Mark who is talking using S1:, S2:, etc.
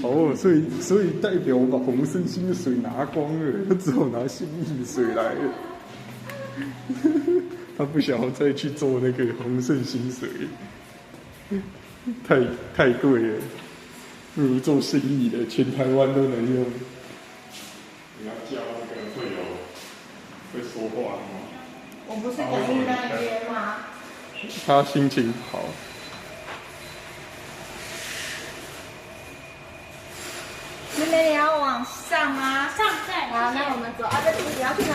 S1: 哦，所以代表我把洪胜兴的水拿光了，他只好拿信义的水来了。他不想要再去做那个洪胜兴水，太贵了，不如做信义的，全台湾都能用。你要叫那个会说话吗？
S2: 我不是等于那约吗？
S1: 他心情好。
S2: 妹妹，你要往上吗？
S3: 上对。
S2: 好，那我们走啊，这里你要去哪？